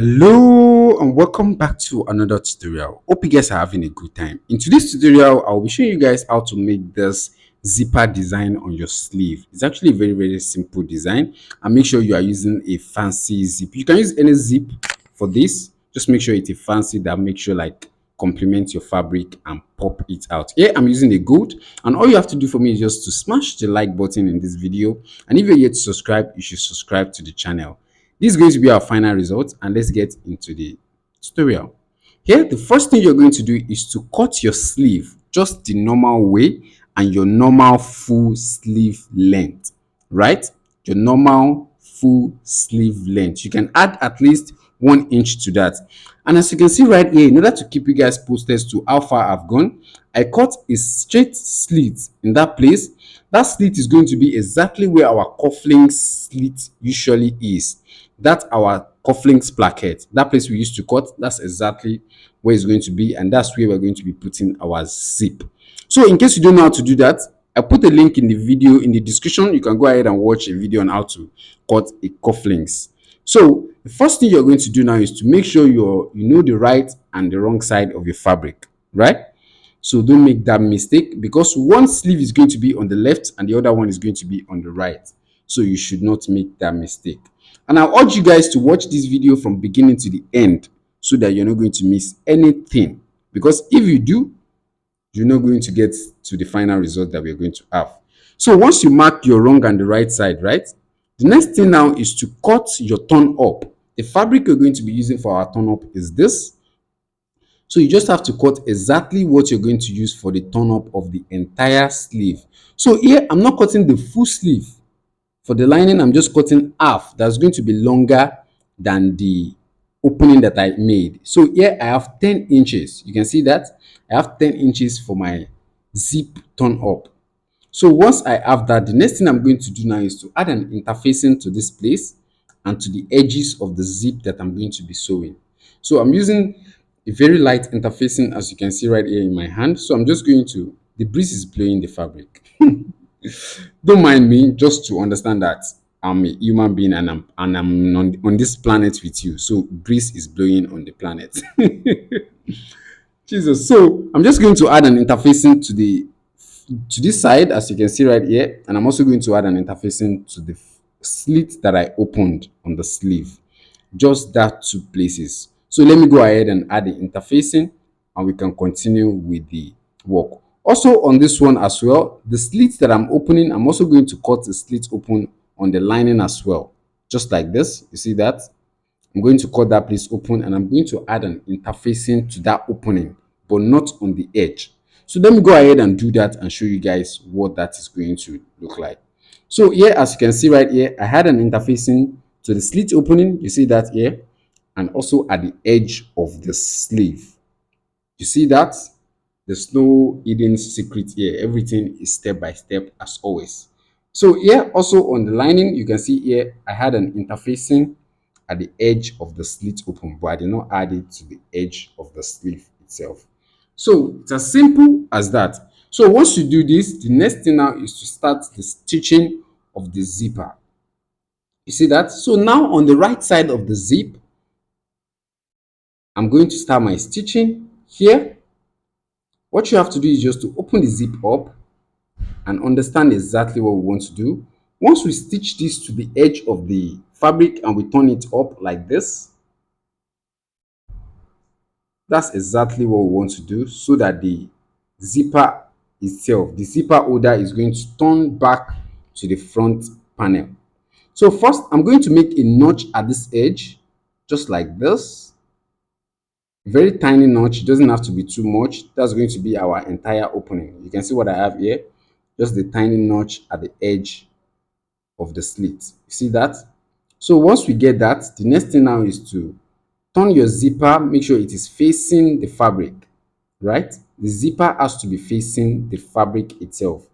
Hello and welcome back to another tutorial. Hope you guys are having a good time. In today's tutorial, I'll be showing you guys how to make this zipper design on your sleeve. It's actually a very simple design, and make sure you are using a fancy zip. You can use any zip for this. Just make sure it's a fancy that make sure like complement your fabric and pop it out. Here I'm using a gold, and all you have to do for me is just to smash the like button in this video, and if you're yet to subscribe, you should subscribe to the channel. This is going to be our final result, and let's get into the tutorial. Here, the first thing you're going to do is to cut your sleeve just the normal way and your normal full sleeve length, right? Your normal full sleeve length. You can add at least 1 inch to that. And as you can see right here, in order to keep you guys posted to how far I've gone, I cut a straight slit in that place. That slit is going to be exactly where our cufflink slit usually is. That's our cufflinks placket. That place we used to cut, that's exactly where it's going to be, and that's where we're going to be putting our zip. So in case you don't know how to do that, I put a link in the video in the description. You can go ahead and watch a video on how to cut a cufflinks. So the first thing you're going to do now is to make sure you know the right and the wrong side of your fabric, right? So don't make that mistake, because one sleeve is going to be on the left and the other one is going to be on the right. So you should not make that mistake. And I urge you guys to watch this video from beginning to the end so that you're not going to miss anything. Because if you do, you're not going to get to the final result that we're going to have. So once you mark your wrong and the right side, right? The next thing now is to cut your turn up. The fabric you're going to be using for our turn up is this. So you just have to cut exactly what you're going to use for the turn up of the entire sleeve. So here I'm not cutting the full sleeve. For the lining, I'm just cutting half. That's going to be longer than the opening that I made. So here I have 10 inches. You can see that I have 10 inches for my zip turn up. So once I have that, the next thing I'm going to do now is to add an interfacing to this place and to the edges of the zip that I'm going to be sewing. So I'm using a very light interfacing, as you can see right here in my hand. So I'm just going to, the breeze is blowing the fabric. Don't mind me, just to understand that I'm a human being, and I'm on this planet with you. So breeze is blowing on the planet. Jesus. So I'm just going to add an interfacing to this side, as you can see right here, and I'm also going to add an interfacing to the slit that I opened on the sleeve. Just that two places. So let me go ahead and add the interfacing, and we can continue with the work. Also on this one as well, the slits that I'm opening, I'm also going to cut the slit open on the lining as well. Just like this, you see that? I'm going to cut that place open, and I'm going to add an interfacing to that opening, but not on the edge. So let me go ahead and do that and show you guys what that is going to look like. So here, as you can see right here, I had an interfacing to the slit opening. You see that here, and also at the edge of the sleeve. You see that? There's no hidden secret here. Everything is step by step as always. So here also on the lining, you can see here I had an interfacing at the edge of the slit open, but I did not add it to the edge of the sleeve itself. So it's as simple as that. So once you do this, the next thing now is to start the stitching of the zipper. You see that? So now on the right side of the zip, I'm going to start my stitching here. What you have to do is just to open the zip up and understand exactly what we want to do. Once we stitch this to the edge of the fabric and we turn it up like this, that's exactly what we want to do, so that the zipper itself, the zipper holder, is going to turn back to the front panel. So first I'm going to make a notch at this edge, just like this. Very tiny notch, it doesn't have to be too much. That's going to be our entire opening. You can see what I have here, just the tiny notch at the edge of the slit. You see that? So once we get that, the next thing now is to turn your zipper, make sure it is facing the fabric, right? The zipper has to be facing the fabric itself,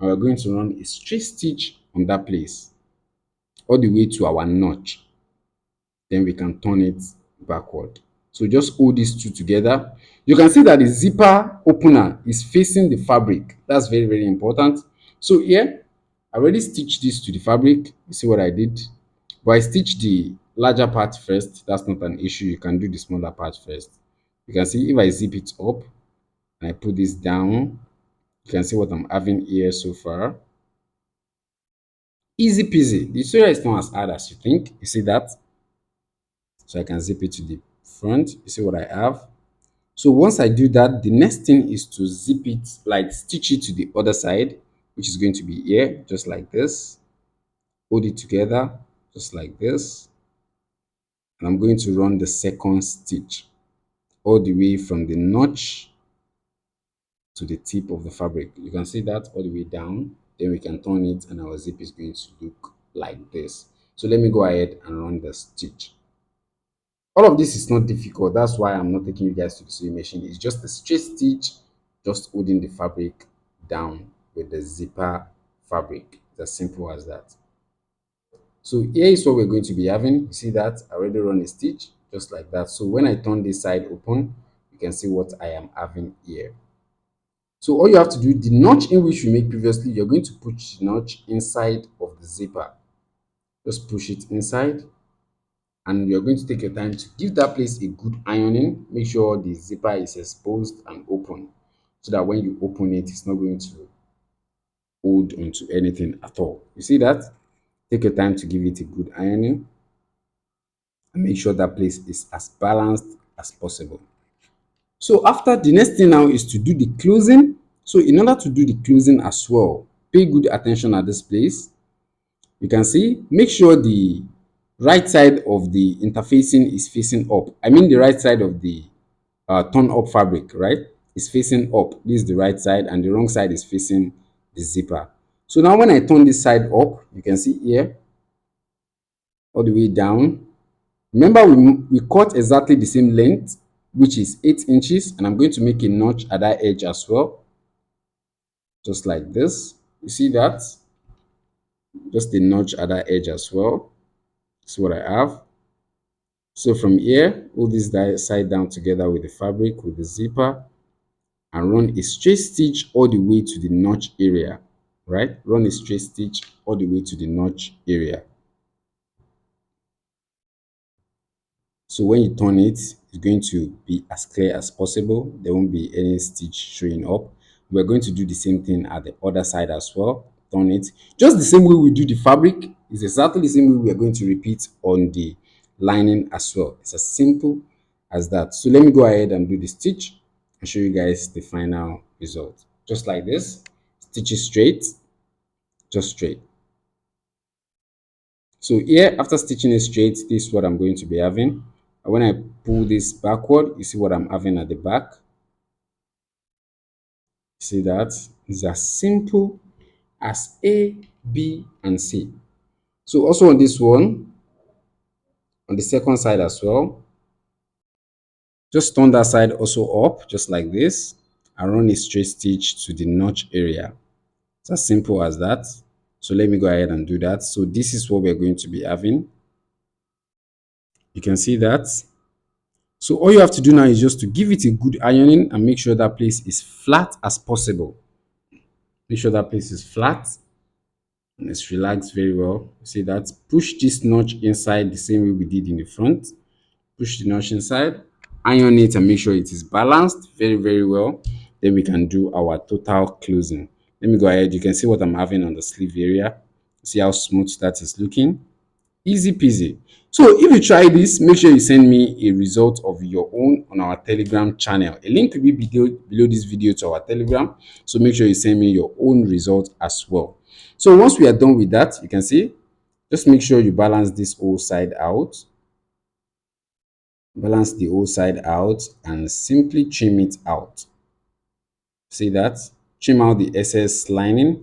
and we're going to run a straight stitch on that place all the way to our notch. Then we can turn it backward. So just hold these two together. You can see that the zipper opener is facing the fabric. That's very important. So here I already stitched this to the fabric. You see what I did? But I stitched the larger part first, that's not an issue. You can do the smaller part first. You can see if I zip it up and I put this down, you can see what I'm having here so far. Easy peasy. The tutorial is not as hard as you think. You see that? So I can zip it to the front. You see what I have? So once I do that, the next thing is to zip it, like stitch it to the other side, which is going to be here, just like this. Hold it together, just like this. And I'm going to run the second stitch all the way from the notch to the tip of the fabric. You can see that all the way down. Then we can turn it and our zip is going to look like this. So let me go ahead and run the stitch. All of this is not difficult. That's why I'm not taking you guys to the sewing machine. It's just a straight stitch, just holding the fabric down with the zipper fabric. It's as simple as that. So here is what we're going to be having. You see that I already run a stitch just like that. So when I turn this side open, you can see what I am having here. So all you have to do, the notch in which we made previously, you're going to push the notch inside of the zipper. Just push it inside, and you're going to take your time to give that place a good ironing. Make sure the zipper is exposed and open so that when you open it, it's not going to hold onto anything at all. You see that? Take your time to give it a good ironing and make sure that place is as balanced as possible. So after, the next thing now is to do the closing. So in order to do the closing as well, pay good attention at this place. You can see, make sure the right side of the interfacing is facing up. I mean the right side of the turn up fabric, right, is facing up. This is the right side and the wrong side is facing the zipper. So now when I turn this side up, you can see here all the way down. Remember, we cut exactly the same length, which is 8 inches, and I'm going to make a notch at that edge as well, just like this. You see that? Just a notch at that edge as well. See what I have? So from here, hold this side down together with the fabric, with the zipper, and run a straight stitch all the way to the notch area, right? Run a straight stitch all the way to the notch area. So when you turn it, it's going to be as clear as possible. There won't be any stitch showing up. We're going to do the same thing at the other side as well. Turn it. Just the same way we do the fabric, is exactly the same way we are going to repeat on the lining as well. It's as simple as that. So let me go ahead and do the stitch and show you guys the final result. Just like this. Stitch it straight, just straight. So here, after stitching it straight, this is what I'm going to be having. And when I pull this backward, you see what I'm having at the back. See that? It's as simple as A, B, and C. So also on this one, on the second side as well, just turn that side also up, just like this, and run a straight stitch to the notch area. It's as simple as that. So let me go ahead and do that. So this is what we're going to be having. You can see that. So all you have to do now is just to give it a good ironing and make sure that place is flat as possible. Make sure that place is flat and it's relaxed very well. See that? Push this notch inside the same way we did in the front. Push the notch inside, iron it and make sure it is balanced very, very well. Then we can do our total closing. Let me go ahead. You can see what I'm having on the sleeve area. See how smooth that is looking. Easy peasy. So if you try this, make sure you send me a result of your own on our Telegram channel. A link will be below this video to our Telegram. So make sure you send me your own result as well. So once we are done with that, you can see, just make sure you balance this whole side out. Balance the whole side out and simply trim it out. See that? Trim out the excess lining.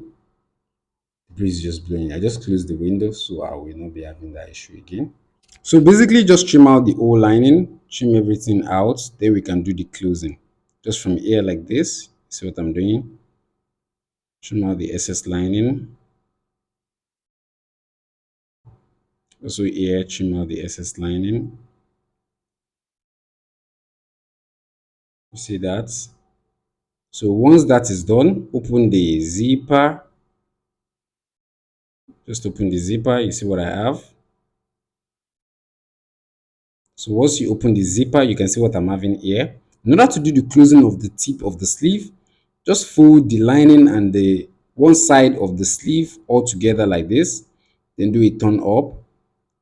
The breeze is just blowing. I just closed the window so I will not be having that issue again. So basically just trim out the whole lining, trim everything out, then we can do the closing. Just from here like this, see what I'm doing? Trim out the excess lining. Also here, trim out the excess lining. You see that? So once that is done, open the zipper. Just open the zipper, you see what I have? So once you open the zipper, you can see what I'm having here. In order to do the closing of the tip of the sleeve, just fold the lining and the one side of the sleeve all together like this. Then do a turn up.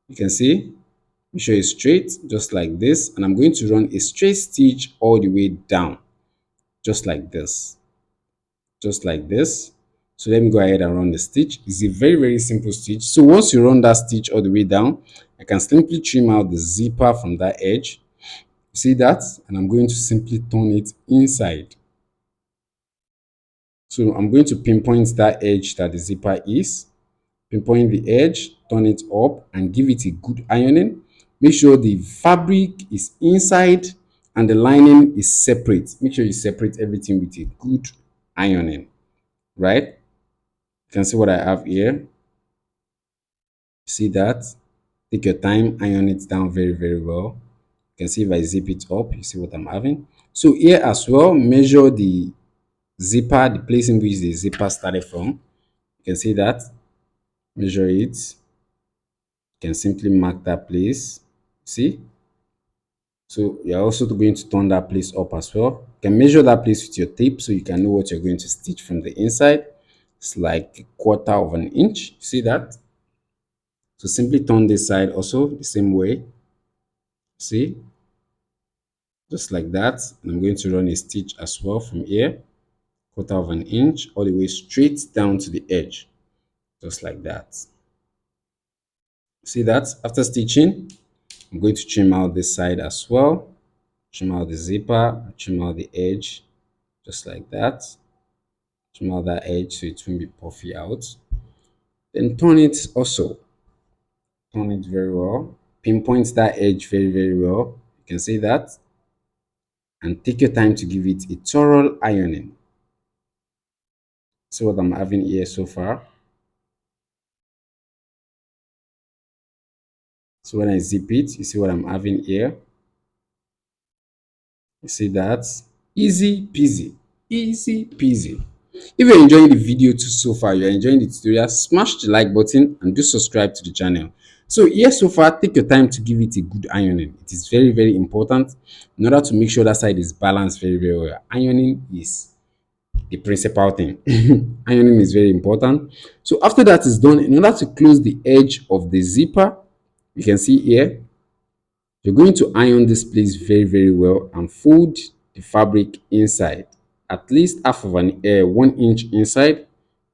You can see, make sure it's straight, just like this. And I'm going to run a straight stitch all the way down, just like this, just like this. So let me go ahead and run the stitch. It's a very, very simple stitch. So once you run that stitch all the way down, I can simply trim out the zipper from that edge. You see that? And I'm going to simply turn it inside. So I'm going to pinpoint that edge that the zipper is. Pinpoint the edge, turn it up and give it a good ironing. Make sure the fabric is inside and the lining is separate. Make sure you separate everything with a good ironing, right? You can see what I have here. See that? Take your time, iron it down very, very well. You can see if I zip it up, you see what I'm having. So here as well, measure the zipper, the place in which the zipper started from. You can see that. Measure it. You can simply mark that place. See? So you're also going to turn that place up as well. You can measure that place with your tape so you can know what you're going to stitch from the inside. It's like a quarter of an inch. See that? So simply turn this side also the same way. See? Just like that. And I'm going to run a stitch as well from here. Quarter of an inch all the way straight down to the edge. Just like that. See that? After stitching, I'm going to trim out this side as well. Trim out the zipper, trim out the edge, just like that. Trim out that edge so it won't be puffy out. Then turn it also. Turn it very well. Pinpoint that edge very, very well. You can see that. And take your time to give it a thorough ironing. See what I'm having here so far. So when I zip it, you see what I'm having here. You see that? Easy peasy. Easy peasy. If you're enjoying the video too so far, you're enjoying the tutorial, smash the like button and do subscribe to the channel. So here so far, take your time to give it a good ironing. It is very, very important in order to make sure that side is balanced very, very well. Ironing is the principal thing. Ironing is very important. So after that is done, in order to close the edge of the zipper, you can see here, you're going to iron this place very, very well and fold the fabric inside, at least half of an 1 inch inside,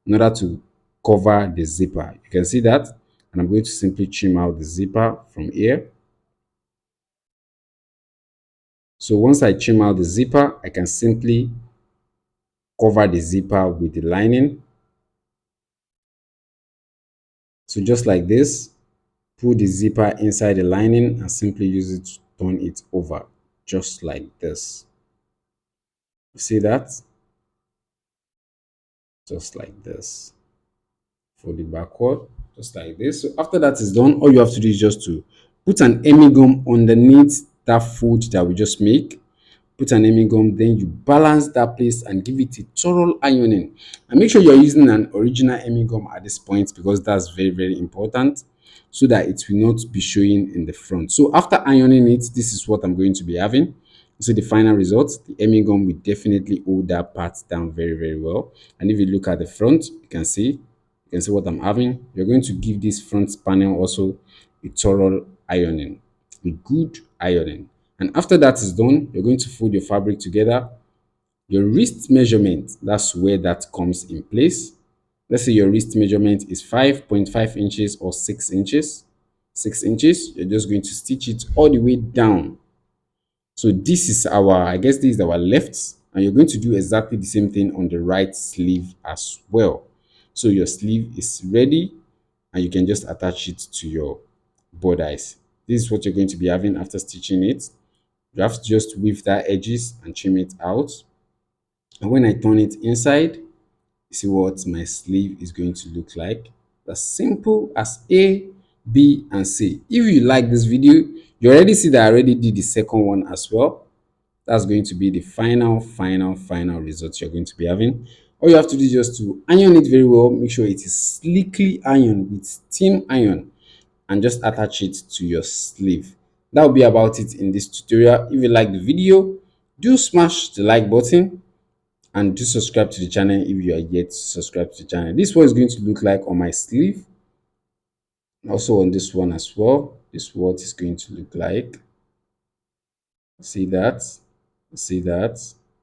in order to cover the zipper. You can see that. And I'm going to simply trim out the zipper from here. So once I trim out the zipper, I can simply cover the zipper with the lining. So just like this, put the zipper inside the lining and simply use it to turn it over, just like this. You see that? Just like this. Fold it backward, just like this. So after that is done, all you have to do is just to put an hemming gum underneath that fold that we just make. Put an hemming gum, then you balance that place and give it a thorough ironing. And make sure you're using an original hemming gum at this point because that's very, very important so that it will not be showing in the front. So after ironing it, this is what I'm going to be having. So the final result, the hemming gum will definitely hold that part down very, very well. And if you look at the front, you can see what I'm having. You're going to give this front panel also a thorough ironing, a good ironing. And after that is done, you're going to fold your fabric together. Your wrist measurement, that's where that comes in place. Let's say your wrist measurement is 5.5 inches or 6 inches. 6 inches, you're just going to stitch it all the way down. So this is our, I guess this is our left, and you're going to do exactly the same thing on the right sleeve as well. So your sleeve is ready and you can just attach it to your bodice. This is what you're going to be having after stitching it. You have to just weave that edges and trim it out. And when I turn it inside, you see what my sleeve is going to look like. As simple as A, B, and C. If you like this video, you already see that I already did the second one as well. That's going to be the final result you're going to be having. All you have to do is just to iron it very well. Make sure it is slickly ironed with steam iron and just attach it to your sleeve. That will be about it in this tutorial. If you like the video, do smash the like button and do subscribe to the channel if you are yet to subscribe to the channel. This is what it's going to look like on my sleeve, also on this one as well. This is what it's going to look like. See that? See that?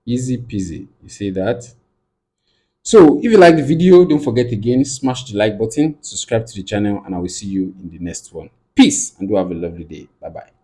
Easy peasy. You see that? So if you like the video, don't forget again, smash the like button, subscribe to the channel, and I will see you in the next one. Peace, and do have a lovely day. Bye bye.